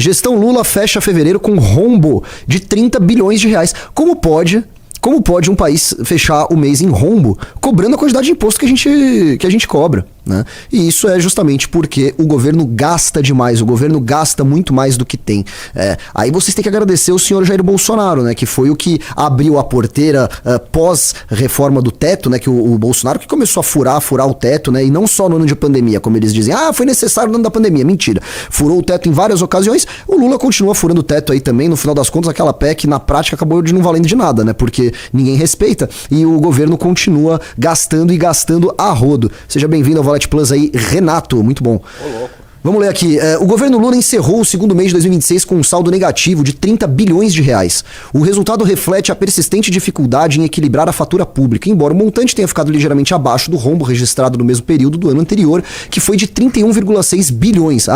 Gestão Lula fecha fevereiro com rombo de 30 bilhões de reais. Como pode um país fechar o mês em rombo, cobrando a quantidade de imposto que a gente cobra, né? E isso é justamente porque o governo gasta demais, o governo gasta muito mais do que tem. Aí vocês têm que agradecer o senhor Jair Bolsonaro, né? Que foi o que abriu a porteira pós-reforma do teto, né? Que o Bolsonaro que começou a furar o teto, né? E não só no ano de pandemia, como eles dizem. Foi necessário no ano da pandemia. Mentira. Furou o teto em várias ocasiões. O Lula continua furando o teto aí também. No final das contas, aquela PEC, na prática, acabou de não valendo de nada, né? Porque ninguém respeita e o governo continua gastando e gastando a rodo. Seja bem-vindo ao Valete Plus aí, Renato, muito bom. Ô, louco. Vamos ler aqui. O governo Lula encerrou o segundo mês de 2026 com um saldo negativo de 30 bilhões de reais. O resultado reflete a persistente dificuldade em equilibrar a fatura pública, embora o montante tenha ficado ligeiramente abaixo do rombo registrado no mesmo período do ano anterior, que foi de 31,6 bilhões.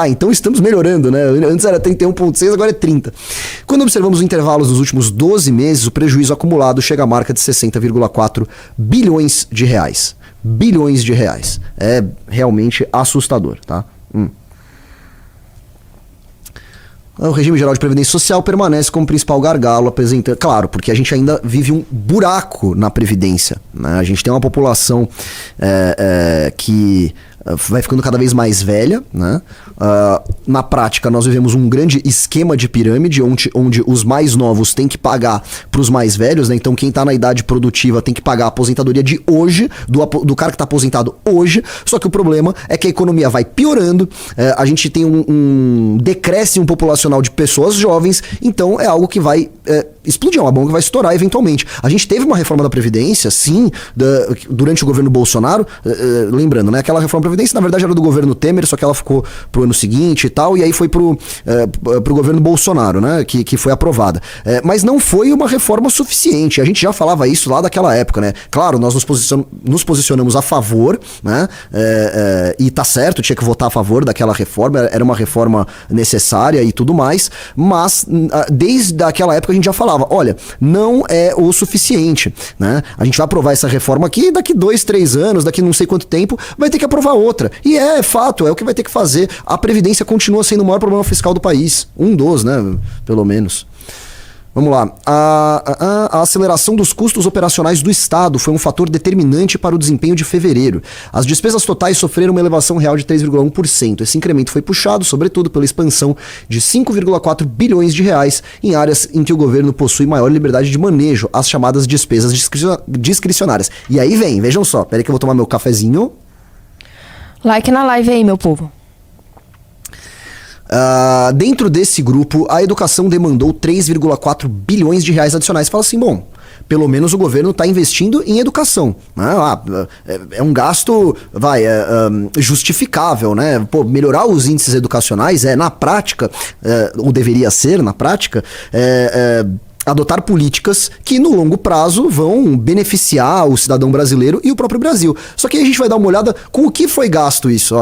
Então estamos melhorando, né? Antes era 31,6, agora é 30. Quando observamos os intervalos dos últimos 12 meses, o prejuízo acumulado chega à marca de 60,4 bilhões de reais. Bilhões de reais. É realmente assustador, tá? O regime geral de previdência social permanece como principal gargalo, apresentando... Claro, porque a gente ainda vive um buraco na previdência, né? A gente tem uma população que vai ficando cada vez mais velha, né? Na prática, nós vivemos um grande esquema de pirâmide, onde os mais novos têm que pagar para os mais velhos, né? Então quem está na idade produtiva tem que pagar a aposentadoria de hoje, do cara que está aposentado hoje. Só que o problema é que a economia vai piorando, a gente tem um decréscimo populacional de pessoas jovens, então é algo que vai explodir, é uma bomba que vai estourar eventualmente. A gente teve uma reforma da Previdência, sim, durante o governo Bolsonaro, lembrando, né? Aquela reforma da Previdência, na verdade, era do governo Temer, só que ela ficou pro ano seguinte e tal, e aí foi pro governo Bolsonaro, né? Que foi aprovada. Mas não foi uma reforma suficiente. A gente já falava isso lá daquela época, né? Claro, nós nos posicionamos a favor, né? E tá certo, tinha que votar a favor daquela reforma, era uma reforma necessária e tudo mais, mas desde aquela época a gente já falava, olha, não é o suficiente, né? A gente vai aprovar essa reforma aqui, daqui 2, 3 anos, daqui não sei quanto tempo, vai ter que aprovar outra. E é fato, é o que vai ter que fazer. A Previdência continua sendo o maior problema fiscal do país. Um dos, né? Pelo menos. Vamos lá. A aceleração dos custos operacionais do Estado foi um fator determinante para o desempenho de fevereiro. As despesas totais sofreram uma elevação real de 3,1%. Esse incremento foi puxado, sobretudo, pela expansão de 5,4 bilhões de reais em áreas em que o governo possui maior liberdade de manejo, as chamadas despesas discricionárias. E aí vejam só, peraí que eu vou tomar meu cafezinho. Like na live aí, meu povo. Dentro desse grupo, a educação demandou 3,4 bilhões de reais adicionais. Fala assim, bom, pelo menos o governo está investindo em educação, né? É um gasto, justificável, né? Pô, melhorar os índices educacionais na prática, ou deveria ser na prática, adotar políticas que no longo prazo vão beneficiar o cidadão brasileiro e o próprio Brasil. Só que aí a gente vai dar uma olhada com o que foi gasto isso.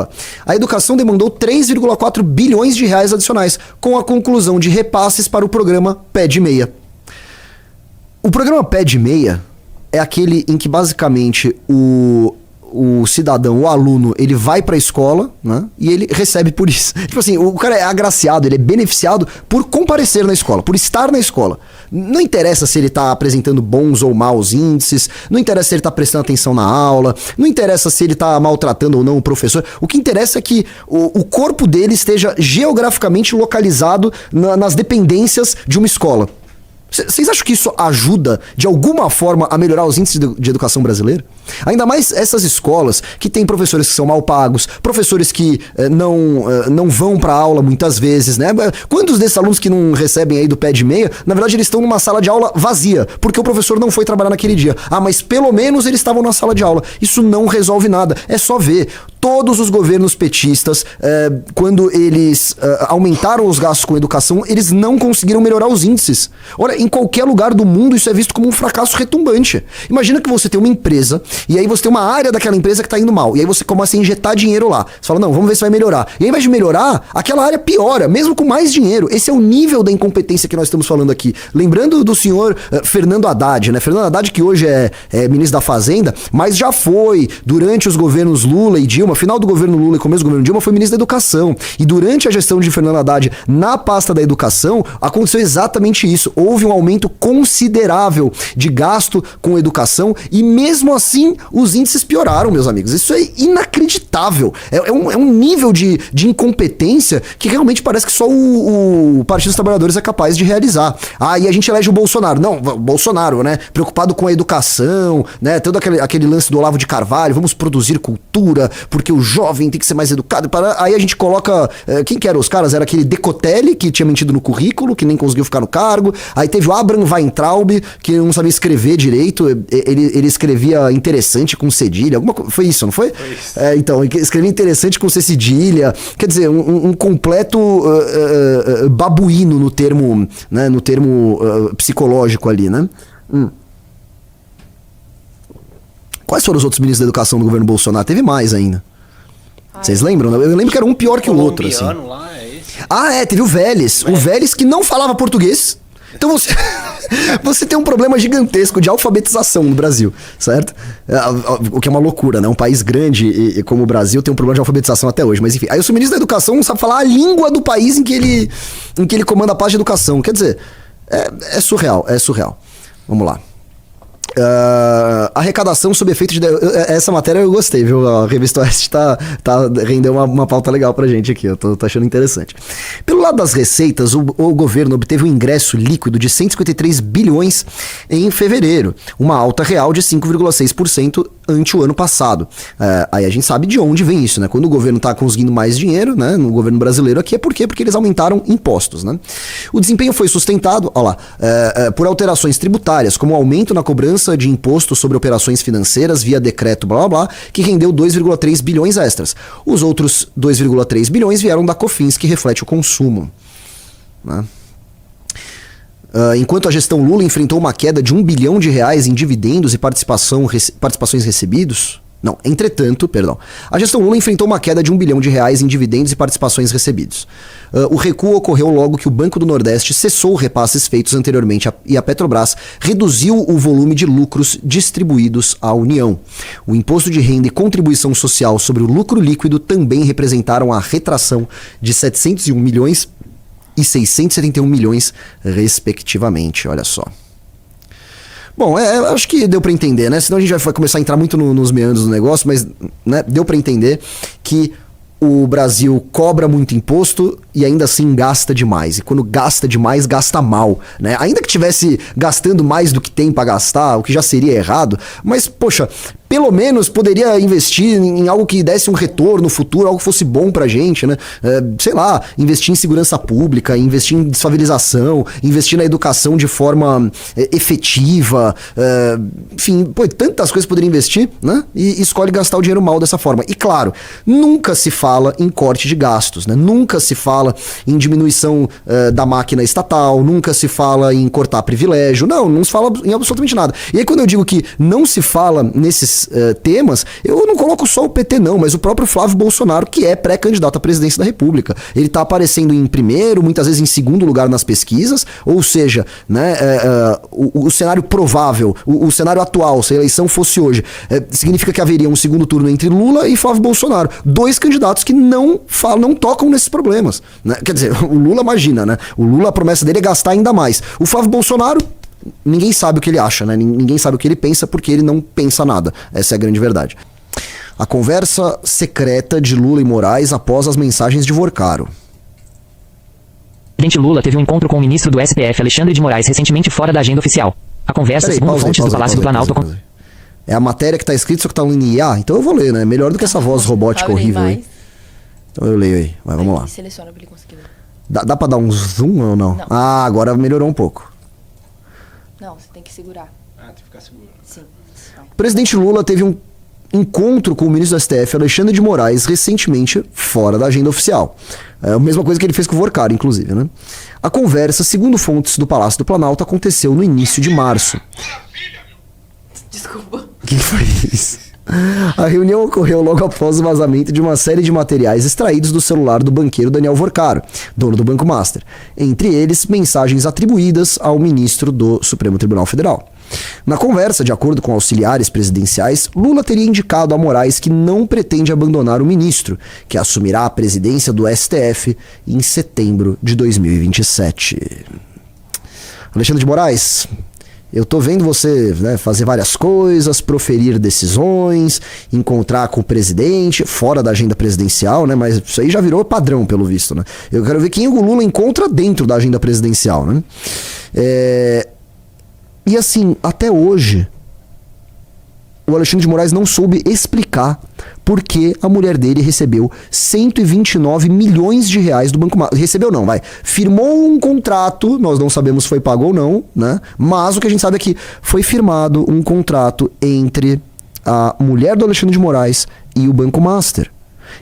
A educação demandou 3,4 bilhões de reais adicionais, com a conclusão de repasses para o programa PED Meia. O programa PED Meia é aquele em que basicamente o cidadão, o aluno, ele vai pra escola, né? E ele recebe por isso. Tipo assim, o cara é agraciado, ele é beneficiado por comparecer na escola, por estar na escola. Não interessa se ele tá apresentando bons ou maus índices, não interessa se ele tá prestando atenção na aula, não interessa se ele tá maltratando ou não o professor. O que interessa é que o corpo dele esteja geograficamente localizado nas dependências de uma escola. Vocês acham que isso ajuda, de alguma forma, a melhorar os índices de educação brasileira? Ainda mais essas escolas que têm professores que são mal pagos, professores que não vão para aula muitas vezes, né? Quantos desses alunos que não recebem aí do PED Meia, na verdade eles estão numa sala de aula vazia, porque o professor não foi trabalhar naquele dia. Mas pelo menos eles estavam na sala de aula. Isso não resolve nada, é só ver. Todos os governos petistas, quando eles aumentaram os gastos com educação, eles não conseguiram melhorar os índices. Olha, em qualquer lugar do mundo isso é visto como um fracasso retumbante. Imagina que você tem uma empresa E aí você tem uma área daquela empresa que tá indo mal. E aí você começa a injetar dinheiro lá. Você fala, não, vamos ver se vai melhorar. E aí, ao invés de melhorar, aquela área piora, mesmo com mais dinheiro. Esse é o nível da incompetência que nós estamos falando aqui. Lembrando do senhor Fernando Haddad, né? Fernando Haddad, que hoje é ministro da Fazenda, mas já foi, durante os governos Lula e Dilma, final do governo Lula e começo do governo Dilma, foi ministro da Educação. E durante a gestão de Fernando Haddad na pasta da educação, aconteceu exatamente isso. Houve um aumento considerável de gasto com educação e mesmo assim os índices pioraram, meus amigos. Isso é inacreditável. É um nível de incompetência que realmente parece que só o Partido dos Trabalhadores é capaz de realizar. Ah, e a gente elege o Bolsonaro. Não, Bolsonaro, né? Preocupado com a educação, né? Todo aquele lance do Olavo de Carvalho, vamos produzir cultura, porque o jovem tem que ser mais educado. Aí a gente coloca... Quem que eram os caras? Era aquele Decotelli, que tinha mentido no currículo, que nem conseguiu ficar no cargo. Aí teve o Abraham Weintraub, que não sabia escrever direito. Ele escrevia interessante com cedilha. Foi isso, não foi? Foi isso. Então, escrevia interessante com cedilha. Quer dizer, um completo babuíno no termo, né? No termo psicológico ali, né? Quais foram os outros ministros da educação do governo Bolsonaro? Teve mais ainda. Vocês lembram? Eu lembro que era um pior que o outro, assim. Lá, teve o Vélez. O Vélez que não falava português. Então você tem um problema gigantesco de alfabetização no Brasil, certo? O que é uma loucura, né? Um país grande e como o Brasil tem um problema de alfabetização até hoje. Mas enfim, aí o ministro da Educação não sabe falar a língua do país em que ele comanda a parte de educação. Quer dizer, é surreal. Vamos lá. Arrecadação sob efeito de... Essa matéria eu gostei, viu? A Revista Oeste rendeu uma pauta legal pra gente aqui, eu tô achando interessante. Pelo lado das receitas, o governo obteve um ingresso líquido de 153 bilhões em fevereiro, uma alta real de 5,6% ante o ano passado. Aí a gente sabe de onde vem isso, né? Quando o governo tá conseguindo mais dinheiro, né? No governo brasileiro aqui, por quê? Porque eles aumentaram impostos, né? O desempenho foi sustentado, por alterações tributárias, como o aumento na cobrança de imposto sobre operações financeiras via decreto blá blá blá, que rendeu 2,3 bilhões extras. Os outros 2,3 bilhões vieram da Cofins, que reflete o consumo, né? Enquanto a gestão Lula enfrentou uma queda de R$1 bilhão em dividendos e participações recebidos... Não, entretanto, a gestão Lula enfrentou uma queda de R$1 bilhão em dividendos e participações recebidos. O recuo ocorreu logo que o Banco do Nordeste cessou repasses feitos anteriormente e a Petrobras reduziu o volume de lucros distribuídos à União. O imposto de renda e contribuição social sobre o lucro líquido também representaram a retração de 701 milhões e 671 milhões, respectivamente. Olha só. Bom, acho que deu pra entender, né? Senão a gente vai começar a entrar muito nos meandros do negócio, mas né, deu pra entender que o Brasil cobra muito imposto e ainda assim gasta demais. E quando gasta demais, gasta mal, né? Ainda que tivesse gastando mais do que tem pra gastar, o que já seria errado, mas, poxa, pelo menos poderia investir em algo que desse um retorno futuro, algo que fosse bom pra gente, né? Sei lá, investir em segurança pública, investir em desfavelização, investir na educação de forma efetiva, enfim, tantas coisas poderia investir, né? E escolhe gastar o dinheiro mal dessa forma. E claro, nunca se fala em corte de gastos, né? Nunca se fala em diminuição da máquina estatal, nunca se fala em cortar privilégio, não se fala em absolutamente nada. E aí quando eu digo que não se fala nesses temas, eu não coloco só o PT não, mas o próprio Flávio Bolsonaro, que é pré-candidato à presidência da República. Ele tá aparecendo em primeiro, muitas vezes em segundo lugar nas pesquisas, ou seja, né, o cenário provável, o cenário atual, se a eleição fosse hoje, significa que haveria um segundo turno entre Lula e Flávio Bolsonaro. Dois candidatos que não tocam nesses problemas, né? Quer dizer, o Lula, imagina, né? O Lula, a promessa dele é gastar ainda mais. O Flávio Bolsonaro, ninguém sabe o que ele acha, né? Ninguém sabe o que ele pensa porque ele não pensa nada. Essa é a grande verdade. A conversa secreta de Lula e Moraes após as mensagens de Vorcaro. O presidente Lula teve um encontro com o ministro do STF, Alexandre de Moraes, recentemente fora da agenda oficial. A conversa, segundo fontes do Palácio do Planalto... É a matéria que tá escrito, só que tá em IA, então eu vou ler, né? Melhor do que essa voz robótica horrível aí. Então eu leio aí, vai, vamos lá. Seleciona pra ele conseguir ler. Dá pra dar um zoom ou não? Ah, agora melhorou um pouco. Não, você tem que segurar. Tem que ficar seguro. Sim. O presidente Lula teve um encontro com o ministro do STF, Alexandre de Moraes, recentemente fora da agenda oficial. É a mesma coisa que ele fez com o Vorcaro, inclusive, né? A conversa, segundo fontes do Palácio do Planalto, aconteceu no início de março. Desculpa. O que foi isso? A reunião ocorreu logo após o vazamento de uma série de materiais extraídos do celular do banqueiro Daniel Vorcaro, dono do Banco Master. Entre eles, mensagens atribuídas ao ministro do Supremo Tribunal Federal. Na conversa, de acordo com auxiliares presidenciais, Lula teria indicado a Moraes que não pretende abandonar o ministro, que assumirá a presidência do STF em setembro de 2027. Alexandre de Moraes, eu tô vendo você, né, fazer várias coisas, proferir decisões, encontrar com o presidente, fora da agenda presidencial, né? Mas isso aí já virou padrão, pelo visto, né? Eu quero ver quem o Lula encontra dentro da agenda presidencial, né? E assim, até hoje, o Alexandre de Moraes não soube explicar por que a mulher dele recebeu 129 milhões de reais do Banco Master. Recebeu não, vai. Firmou um contrato, nós não sabemos se foi pago ou não, né? Mas o que a gente sabe é que foi firmado um contrato entre a mulher do Alexandre de Moraes e o Banco Master.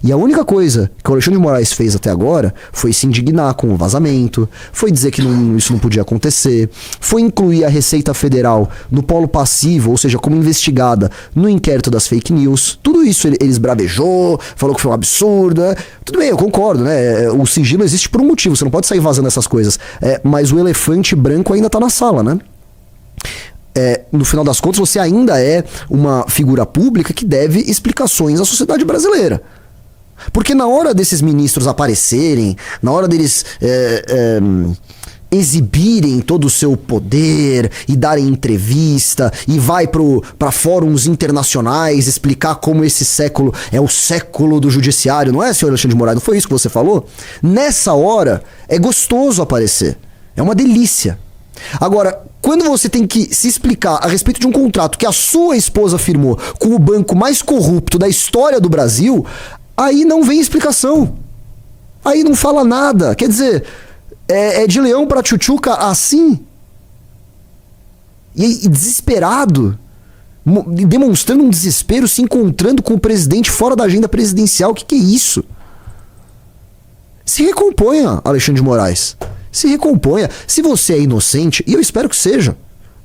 E a única coisa que o Alexandre de Moraes fez até agora foi se indignar com o vazamento, foi dizer que isso não podia acontecer, foi incluir a Receita Federal no polo passivo, ou seja, como investigada no inquérito das fake news. Tudo isso ele esbravejou, falou que foi um absurdo, né? Tudo bem, eu concordo, né? O sigilo existe por um motivo, você não pode sair vazando essas coisas. Mas o elefante branco ainda tá na sala, né? No final das contas, você ainda é uma figura pública que deve explicações à sociedade brasileira. Porque na hora desses ministros aparecerem, na hora deles exibirem todo o seu poder e darem entrevista e vai para fóruns internacionais explicar como esse século é o século do judiciário, não é, senhor Alexandre de Moraes? Não foi isso que você falou? Nessa hora é gostoso aparecer, é uma delícia. Agora, quando você tem que se explicar a respeito de um contrato que a sua esposa firmou com o banco mais corrupto da história do Brasil, aí não vem explicação. Aí não fala nada. Quer dizer, é de leão pra tchutchuca assim. E desesperado, demonstrando um desespero, se encontrando com o presidente fora da agenda presidencial. O que é isso? Se recomponha, Alexandre de Moraes. Se recomponha. Se você é inocente, e eu espero que seja,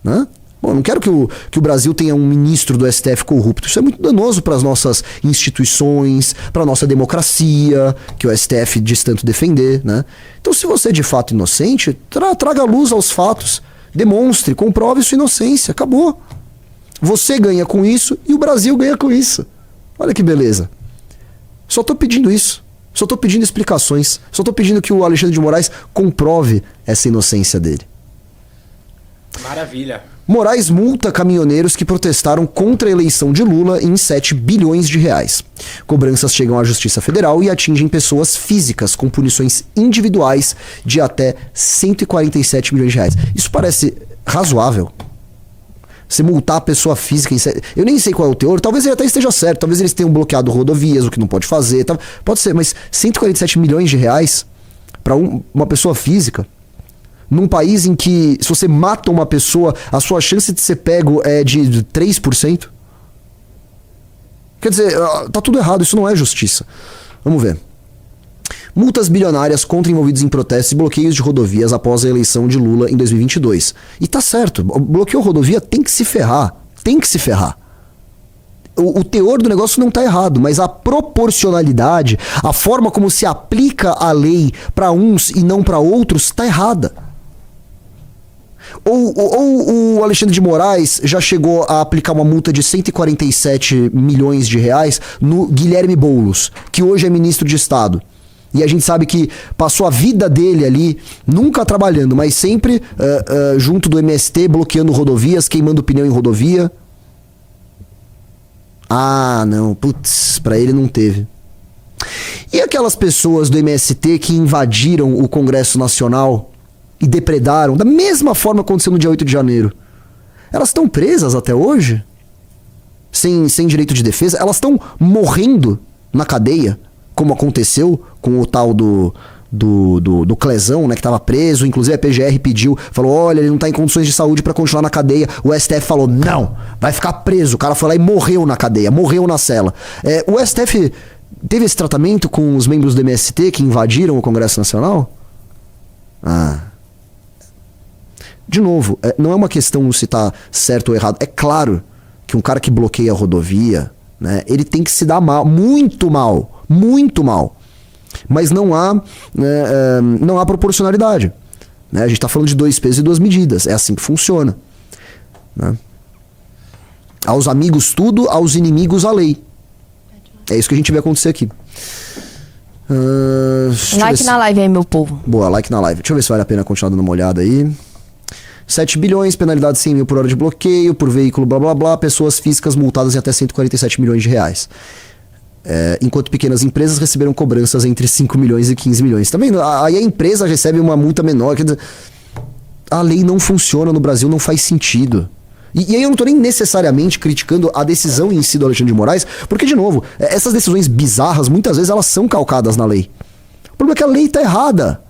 né? Bom, eu não quero que o Brasil tenha um ministro do STF corrupto. Isso é muito danoso para as nossas instituições, para a nossa democracia, que o STF diz tanto defender, né? Então, se você é de fato inocente, traga luz aos fatos, demonstre, comprove sua inocência, acabou. Você ganha com isso e o Brasil ganha com isso. Olha que beleza. Só estou pedindo isso. Só estou pedindo explicações. Só estou pedindo que o Alexandre de Moraes comprove essa inocência dele. Maravilha. Moraes multa caminhoneiros que protestaram contra a eleição de Lula em 7 bilhões de reais. Cobranças chegam à Justiça Federal e atingem pessoas físicas com punições individuais de até 147 milhões de reais. Isso parece razoável. Você multar a pessoa física em... Eu nem sei qual é o teor, talvez ele até esteja certo, talvez eles tenham bloqueado rodovias, o que não pode fazer, pode ser, mas 147 milhões de reais para uma pessoa física, num país em que se você mata uma pessoa, a sua chance de ser pego é de 3%. Quer dizer, tá tudo errado, isso não é justiça. Vamos ver. Multas bilionárias contra envolvidos em protestos e bloqueios de rodovias após a eleição de Lula em 2022. E tá certo, bloqueou rodovia, tem que se ferrar. Tem que se ferrar. O teor do negócio não tá errado, mas a proporcionalidade, a forma como se aplica a lei para uns e não para outros, tá errada. Ou o Alexandre de Moraes já chegou a aplicar uma multa de 147 milhões de reais no Guilherme Boulos, que hoje é ministro de Estado. E a gente sabe que passou a vida dele ali, nunca trabalhando, mas sempre junto do MST, bloqueando rodovias, queimando pneu em rodovia. Ah, não, putz, pra ele não teve. E aquelas pessoas do MST que invadiram o Congresso Nacional e depredaram, da mesma forma que aconteceu no dia 8 de janeiro. Elas estão presas até hoje? Sem direito de defesa? Elas estão morrendo na cadeia, como aconteceu com o tal do Clezão, né, que estava preso. Inclusive a PGR pediu, falou, olha, ele não está em condições de saúde para continuar na cadeia. O STF falou, não, vai ficar preso. O cara foi lá e morreu na cadeia, morreu na cela. O STF teve esse tratamento com os membros do MST que invadiram o Congresso Nacional? De novo, não é uma questão se está certo ou errado. É claro que um cara que bloqueia a rodovia, né, ele tem que se dar mal, muito mal, muito mal. Mas não há proporcionalidade. Né? A gente está falando de 2 pesos e 2 medidas. É assim que funciona. Né? Aos amigos tudo, aos inimigos a lei. É isso que a gente vê acontecer aqui. Like na live aí, meu povo. Boa, like na live. Deixa eu ver se vale a pena continuar dando uma olhada aí. 7 bilhões, penalidade 100 mil por hora de bloqueio, por veículo, blá blá blá, pessoas físicas multadas em até 147 milhões de reais. Enquanto pequenas empresas receberam cobranças entre 5 milhões e 15 milhões. Também, aí a empresa recebe uma multa menor. Quer dizer, a lei não funciona no Brasil, não faz sentido. E aí eu não tô nem necessariamente criticando a decisão em si do Alexandre de Moraes, porque, de novo, essas decisões bizarras, muitas vezes elas são calcadas na lei. O problema é que a lei tá errada.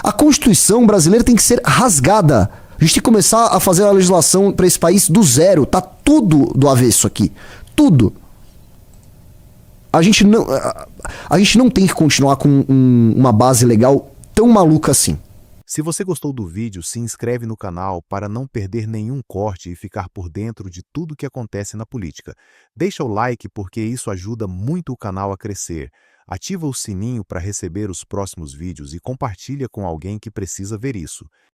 A Constituição brasileira tem que ser rasgada. A gente tem que começar a fazer a legislação para esse país do zero. Tá tudo do avesso aqui. Tudo. A gente não tem que continuar com uma base legal tão maluca assim. Se você gostou do vídeo, se inscreve no canal para não perder nenhum corte e ficar por dentro de tudo que acontece na política. Deixa o like porque isso ajuda muito o canal a crescer. Ativa o sininho para receber os próximos vídeos e compartilha com alguém que precisa ver isso.